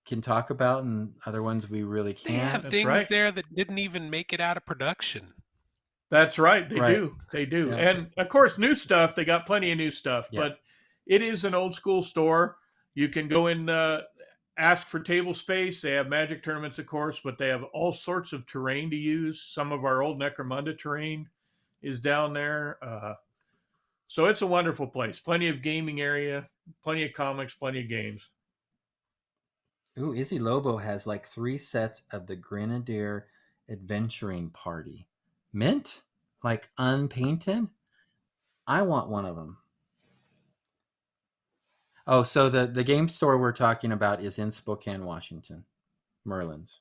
can talk about, and other ones we really can't. They have things there that didn't even make it out of production. That's right. They do. Yeah. And of course, new stuff. They got plenty of new stuff, but it is an old school store. You can go in, ask for table space. They have Magic tournaments, of course, but they have all sorts of terrain to use. Some of our old Necromunda terrain is down there. So it's a wonderful place. Plenty of gaming area, plenty of comics, plenty of games. Ooh, Izzy Lobo has like 3 sets of the Grenadier Adventuring Party. Mint? Like unpainted? I want one of them. Oh, so the game store we're talking about is in Spokane, Washington. Merlin's.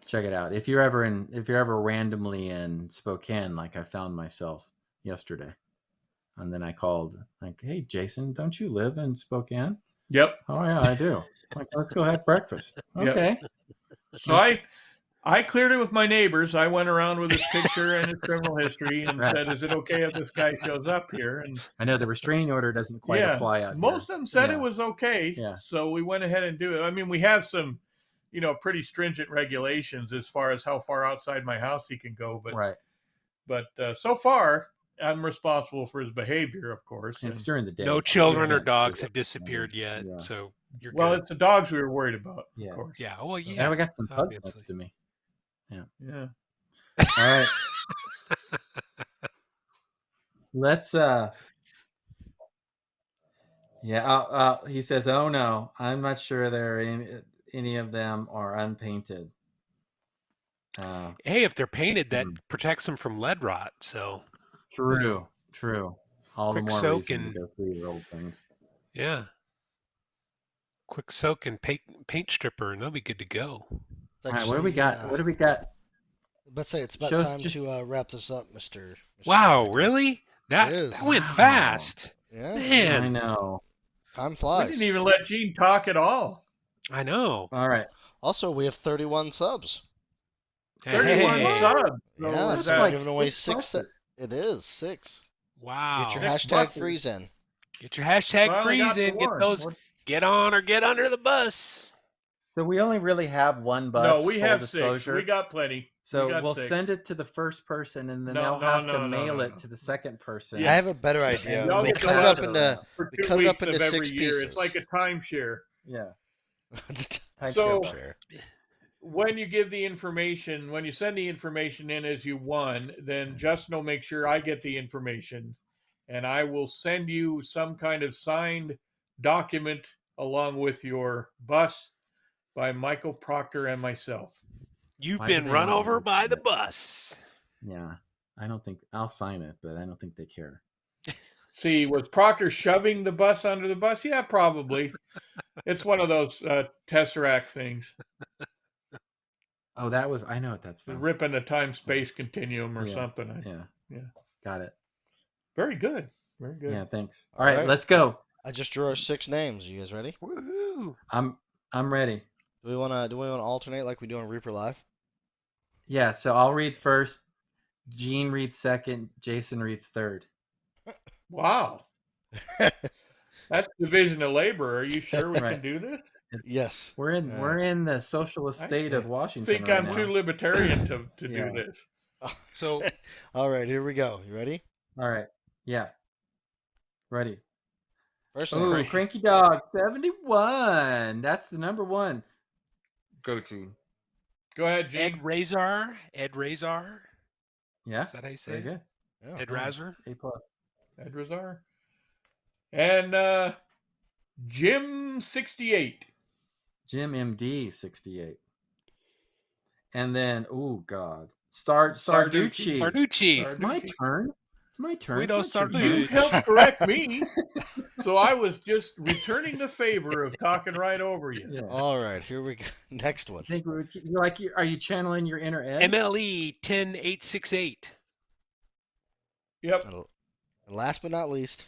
Check it out. If you're ever randomly in Spokane, like I found myself yesterday. And then I called like, hey, Jason, don't you live in Spokane? Yep. Oh yeah, I do. Like, let's go have breakfast. Okay. Yep. So I cleared it with my neighbors. I went around with his picture and his criminal history and said, is it okay if this guy shows up here? And I know the restraining order doesn't quite apply out here. Most of them said it was okay. Yeah. So we went ahead and do it. I mean, we have some, pretty stringent regulations as far as how far outside my house he can go. But so far, I'm responsible for his behavior, of course. It's during the day. No children or dogs have disappeared yet, so you're good. Well, it's the dogs we were worried about, of course. Yeah, well, yeah. Now we got some pugs next to me. Yeah. All right. Let's he says, oh no, I'm not sure any of them are unpainted. Hey, if they're painted, that protects them from lead rot, so True. All the quick more soak reason to go through your old things. Yeah. Quick soak and paint stripper, and they'll be good to go. All right, what do we got? Let's say it's about time to wrap this up, Mr. Wow, Dragon. really? That went fast. Yeah, man. I know. Time flies. We didn't even let Gene talk at all. I know. All right. Also, we have 31 subs. 31 Hey. subs. So Yeah, is so that- we're giving away 6. pluses. It is 6. Wow. Get your Six hashtag buses. freeze in. Get your hashtag Well, I only freeze got the in. Get one. those. Get on or get under the bus. So we only really have one bus. No, we full have disclosure. 6. We got plenty. So we got we'll 6. send it to the first person, and then No, they'll no, have no, to no, mail no, it no. to the second person. Yeah. I have a better idea. Y'all We get the cut it bus up into for we 2 cut it up weeks into of every 6 year. pieces. It's like a timeshare. Yeah. So- Timeshare bus. When you give the information, when you send the information in as you won, then Justin will make sure I get the information, and I will send you some kind of signed document along with your bus by Michael Proctor and myself. You've Why do been they run not over by the understand it? bus. Yeah. I don't think I'll sign it, but I don't think they care. See, was Proctor shoving the bus under the bus? Yeah, probably. It's one of those Tesseract things, Oh, that was. I know what that's from. ripping the time-space continuum or Yeah. something. Yeah. Yeah. Got it. Very good. Very good. Yeah. Thanks. All All right, right. let's go. I just drew our 6 names. You guys ready? Woohoo. I'm ready. Do we wanna alternate like we do on Reaper Live? Yeah. So I'll read first. Gene reads second. Jason reads third. Wow. That's division of labor. Are you sure we Right. can do this? Yes. We're in the socialist I state of I Washington think right I'm now. too libertarian to Yeah. do this. So All right, here we go. You ready? All right. Yeah. Ready. First Oh, name. Cranky Dog 71. That's the number one. Go to. Go ahead, Ed Gene. Razor. Ed Razor. Yeah. Is that how you say Very it? good. Yeah. Ed Razor. A plus. Ed Razar. And Jim 68. Jim MD 68. And then, oh God, Sarducci. Sarducci. It's my turn. It's my turn. Guido It's not your You Sarducci. turn. helped correct me, so I was just returning the favor of talking right over you. Yeah. All right, here we go. Next one. I think are you channeling your inner Ed? MLE 10868. Yep, And last but not least,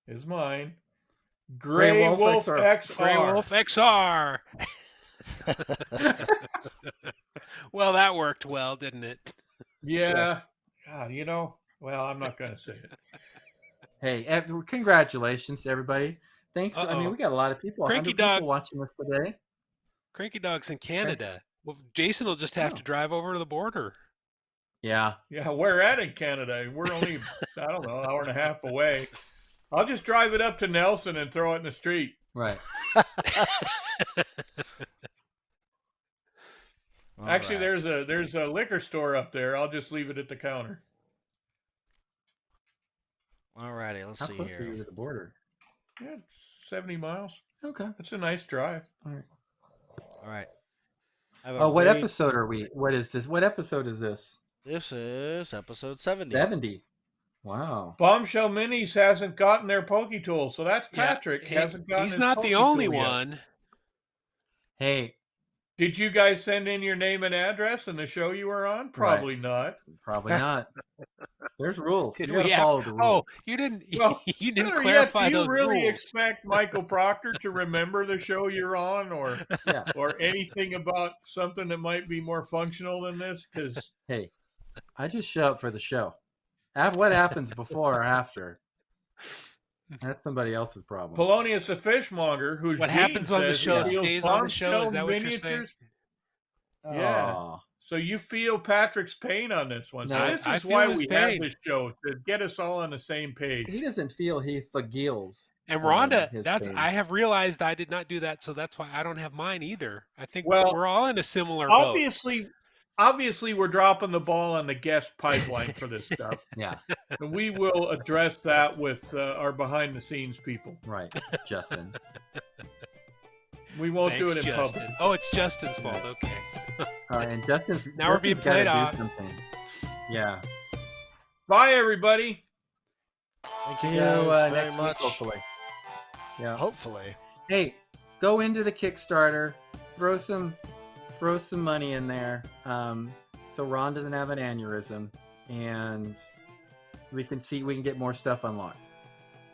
is mine. Grey Grey Wolf Wolf XR. XR. Grey Wolf XR. Well, that worked well, didn't it? Yeah. God, well, I'm not going to say it. Hey, congratulations to everybody. Thanks. I mean, Uh-oh. we got a lot of people. Cranky 100 Dog. people watching us today. Cranky Dog's in Canada. Well, Jason will just have to drive over to the border. Yeah. Yeah, where at in Canada? We're only, I don't know, an hour and a half away. I'll just drive it up to Nelson and throw it in the street. Right. All Actually, right. there's a liquor store up there. I'll just leave it at the counter. All righty, let's How see close are you here. to the border? Yeah, it's 70 miles. Okay. It's a nice drive. All right. All right. I have a Oh, what great- episode are we? What is this? What episode is this? This is episode 70. 70. Wow. Bombshell Minis hasn't gotten their Poke Tool, so that's Yeah, Patrick. he- hasn't gotten He's his not Poke the only Tool yet. one. Hey, Did you guys send in your name and address and the show you were on? Probably not. probably not. There's rules. Did You gotta we have- follow the rules. Oh, you didn't. Well, you didn't Better clarify yet, do you those really rules. expect Michael Proctor to remember the show you're on, or Yeah. or anything about something that might be more functional than this? Because Hey, I just show up for the show. What happens before or after? That's somebody else's problem. Polonius the fishmonger, who's What happens on the show stays on the show. Is that what you're saying? Yeah. Aw. So you feel Patrick's pain on this one. No, so this I is feel why his we pain. have this show, to get us all on the same page. He doesn't feel he feels. And Rhonda, his that's pain. I have realized I did not do that, so that's why I don't have mine either. I think Well, we're all in a similar boat. Obviously, we're dropping the ball on the guest pipeline for this stuff. Yeah, And we will address that with our behind-the-scenes people. right. Justin. We won't do Thanks, it in Justin. public. Oh, it's Justin's fault. Okay. And Justin's Now we're being Justin's gotta played off. do something. Yeah. Bye, everybody. Thank See you you guys very next much. week, hopefully. Yeah. Hopefully. Hey, go into the Kickstarter, throw some money in there, so Ron doesn't have an aneurysm, and we can get more stuff unlocked.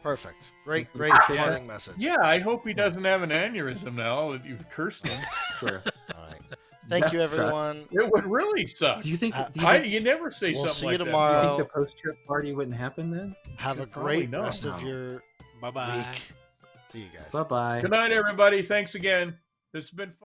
Perfect. Great Yeah. parting message. Yeah, I hope he doesn't have an aneurysm now that you've cursed him. Sure. All right. Thank you, That sucks. everyone. It would really suck. Do you think? Uh, Do you think, You never say We'll something see you like that. do you tomorrow. think the post-trip party wouldn't happen then? Have a Probably great not. rest of No. your Bye bye. week. See you guys. Bye bye. Good night, everybody. Thanks again. It's been fun.